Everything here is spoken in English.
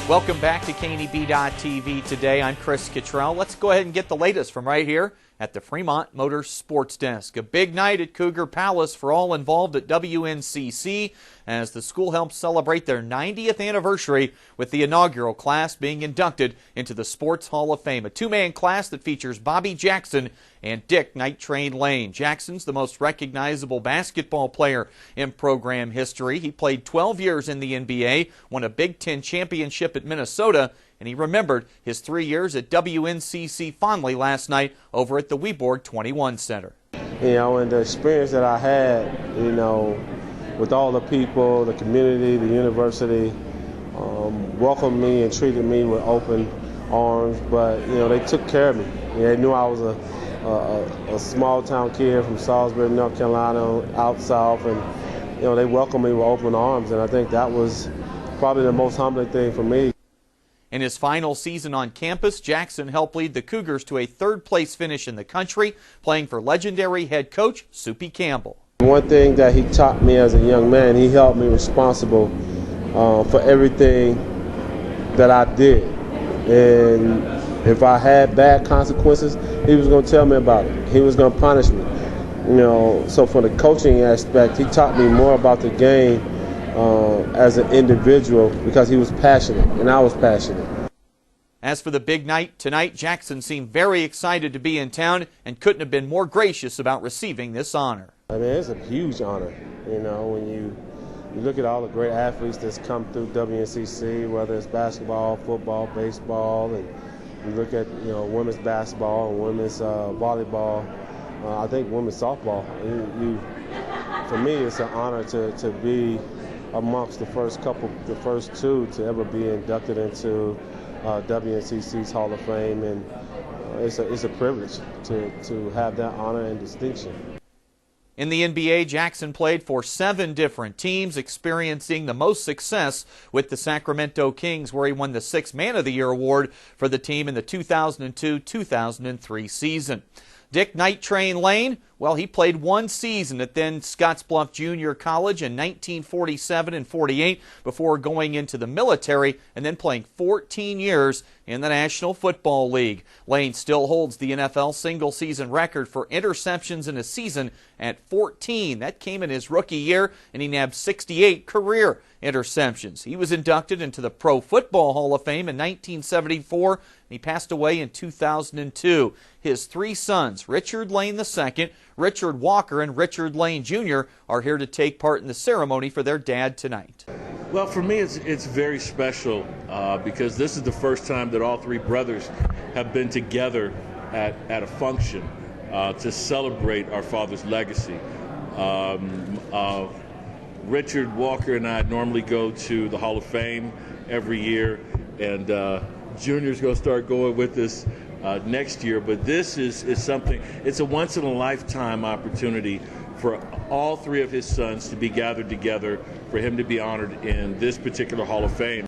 Welcome back to KNEB.TV today. I'm Chris Cottrell. Let's go ahead and get the latest from right here at the Fremont Motor Sports Desk. A big night at Cougar Palace for all involved at WNCC as the school helps celebrate their 90th anniversary with the inaugural class being inducted into the Sports Hall of Fame. A two-man class that features Bobby Jackson and Dick Night Train Lane. Jackson's the most recognizable basketball player in program history. He played 12 years in the NBA, won a Big Ten championship at Minnesota, and he remembered his 3 years at WNCC fondly last night over at the Weborg 21 Center. You know, and the experience that I had, you know, with all the people, the community, the university, welcomed me and treated me with open arms, but, you know, they took care of me. They knew I was a small town kid from Salisbury, North Carolina, out south, and, you know, they welcomed me with open arms, and I think that was probably the most humbling thing for me. In his final season on campus, Jackson helped lead the Cougars to a third-place finish in the country, playing for legendary head coach Soupy Campbell. One thing that he taught me as a young man, he held me responsible for everything that I did. And if I had bad consequences, he was going to tell me about it. He was going to punish me. You know, so from the coaching aspect, he taught me more about the game as an individual because he was passionate and I was passionate. As for the big night tonight, Jackson seemed very excited to be in town and couldn't have been more gracious about receiving this honor. I mean, it's a huge honor, you know, when you look at all the great athletes that's come through WNCC, whether it's basketball, football, baseball, and you look at, you know, women's basketball and women's volleyball, I think women's softball. For me, it's an honor to be amongst the first two to ever be inducted into WNCC's Hall of Fame, and it's a privilege to have that honor and distinction. In the NBA, Jackson played for 7 different teams, experiencing the most success with the Sacramento Kings, where he won the 6th Man of the Year award for the team in the 2002-2003 season. Dick Night Train Lane, well, he played 1 season at then Scottsbluff Junior College in 1947 and 48 before going into the military and then playing 14 years in the National Football League. Lane still holds the NFL single-season record for interceptions in a season at 14. That came in his rookie year, and he nabbed 68 career interceptions. He was inducted into the Pro Football Hall of Fame in 1974, and he passed away in 2002. His 3 sons, Richard Lane II, Richard Walker, and Richard Lane Jr., are here to take part in the ceremony for their dad tonight. Well, for me, it's very special because this is the first time that all 3 brothers have been together at a function to celebrate our father's legacy. Richard Walker and I normally go to the Hall of Fame every year, and Junior's going to start going with us next year. But this is something, it's a once-in-a-lifetime opportunity for all 3 of his sons to be gathered together, for him to be honored in this particular Hall of Fame.